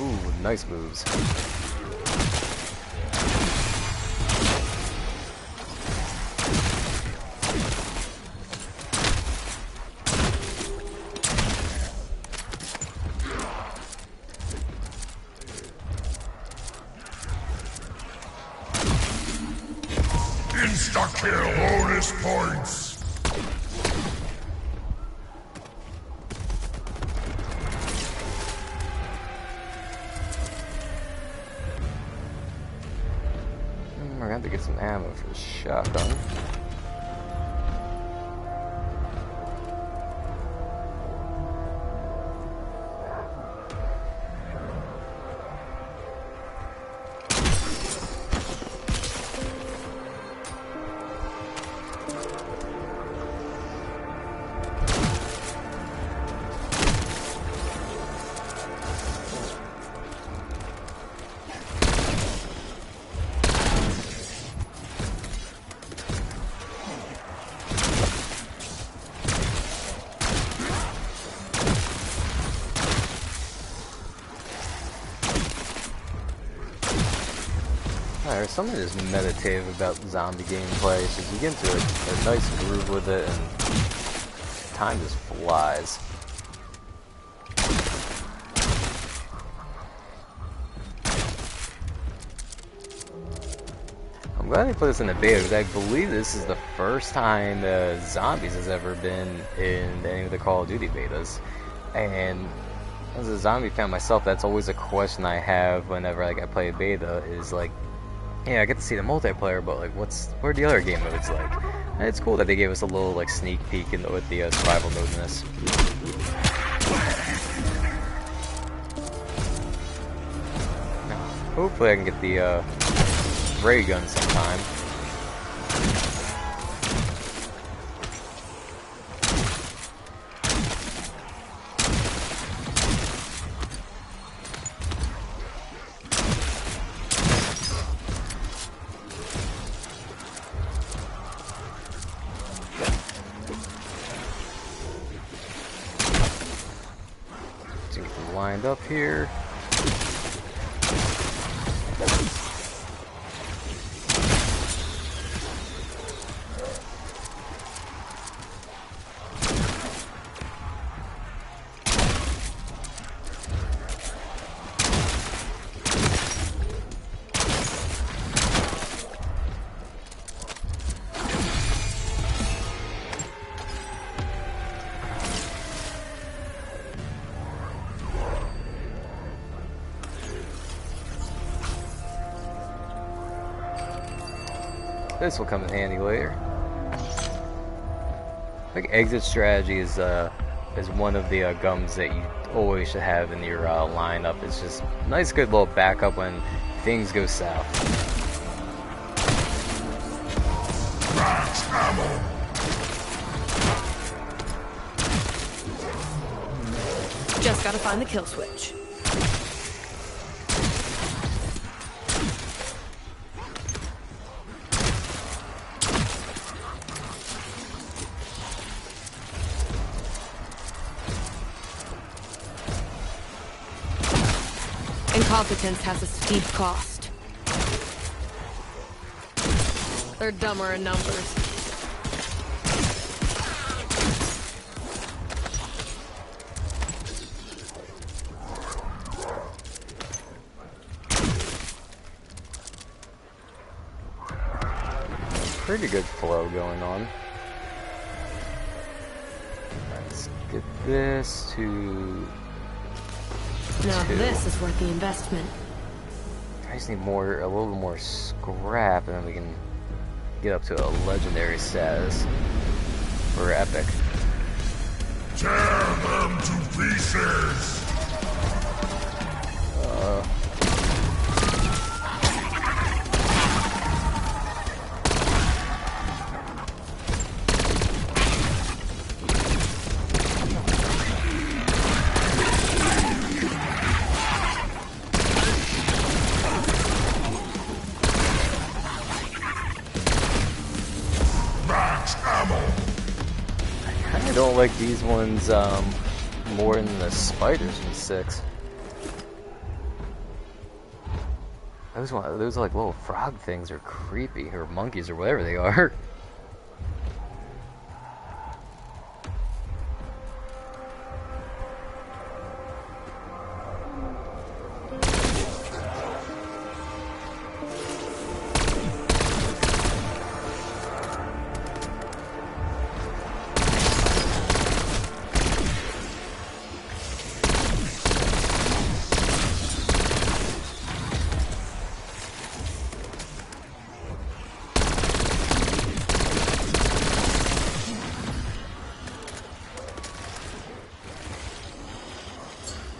Ooh, nice moves. Insta-kill bonus points. We're gonna have to get some ammo for the shotgun. There's something just meditative about zombie gameplay. It's just you get into a nice groove with it, and time just flies. I'm glad they put this in the beta because I believe this is the first time zombies has ever been in any of the Call of Duty betas. And as a zombie fan myself, that's always a question I have whenever like I play a beta. Is like, yeah, I get to see the multiplayer, but like, what are the other game modes like? And it's cool that they gave us a little like sneak peek with the survival mode in this. Now, hopefully, I can get the ray gun sometime. To get them lined up here. This will come in handy later. I think exit strategy is one of the guns that you always should have in your lineup. It's just nice, good little backup when things go south. Just gotta find the kill switch. Incompetence has a steep cost. They're dumber in numbers. Pretty good flow going on. Let's get this to... Now this is worth the investment. I just need a little more scrap, and then we can get up to a legendary status for epic. Tear them to pieces! I don't like these ones more than the spiders in 6. Those like little frog things are creepy, or monkeys, or whatever they are.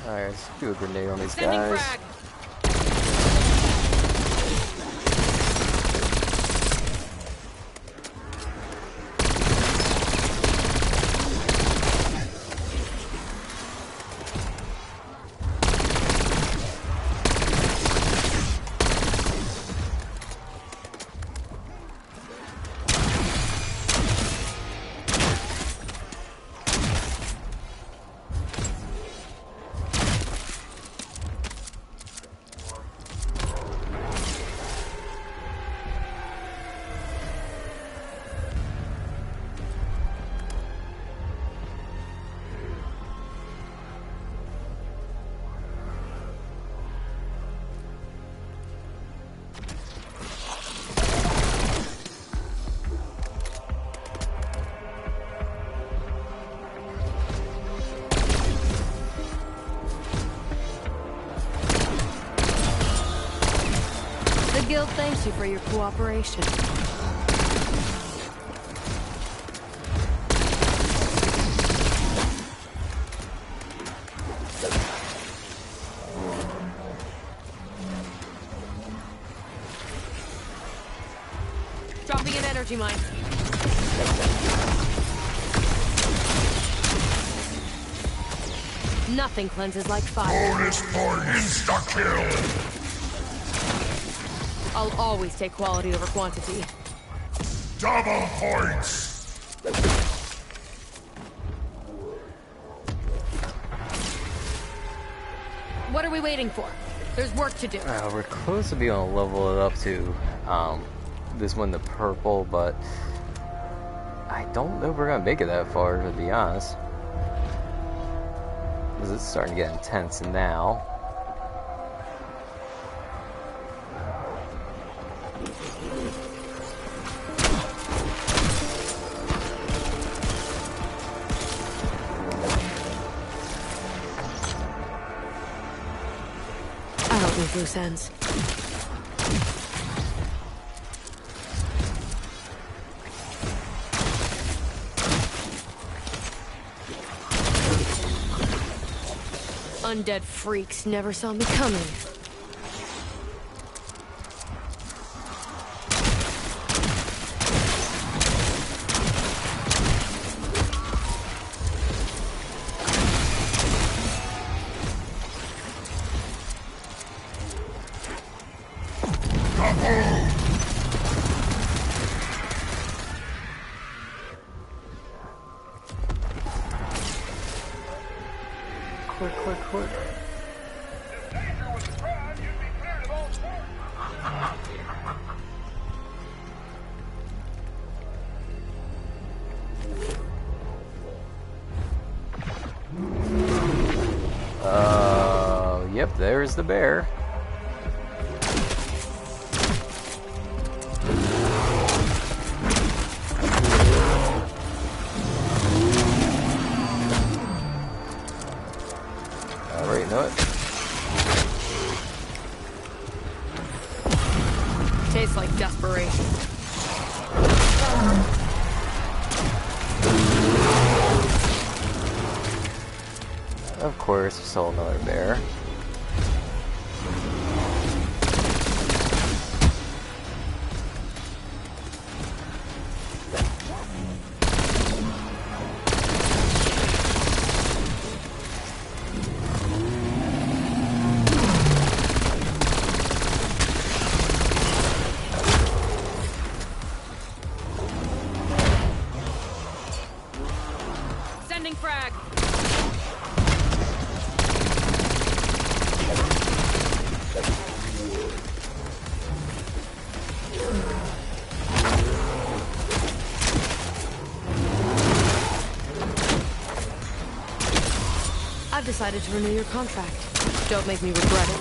Alright, let's do a grenade on these guys. Frag. guild thanks you for your cooperation. Dropping an energy mine. Nothing cleanses like fire. Bonus point. Insta-kill. I'll always take quality over quantity. Double points. What are we waiting for? There's work to do. We're close to being able to level it up to this one, the purple, but I don't know if we're gonna make it that far, to be honest. Because it's starting to get intense now. I don't need loose ends. Undead freaks never saw me coming. Quick. Yep, there's the bear. Alright, know it. Tastes like desperation. Of course, we saw another bear. Sending frag. I've decided to renew your contract. Don't make me regret it.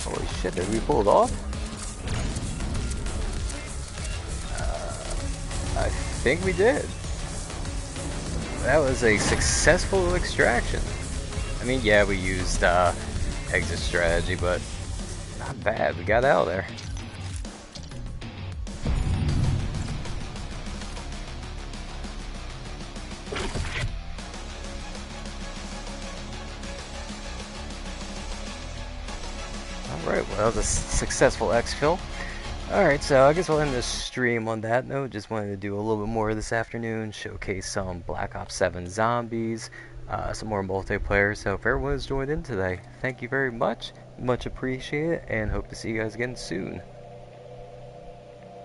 Holy shit, did we pull it off? I think we did. That was a successful extraction. I mean, yeah, we used exit strategy, but not bad. We got out of there. Alright, well, that was a successful exfil. Alright, so I guess we'll end this stream on that note. Just wanted to do a little bit more this afternoon, showcase some Black Ops 7 zombies, some more multiplayer. So if everyone's joined in today, thank you very much. Much appreciated, and hope to see you guys again soon.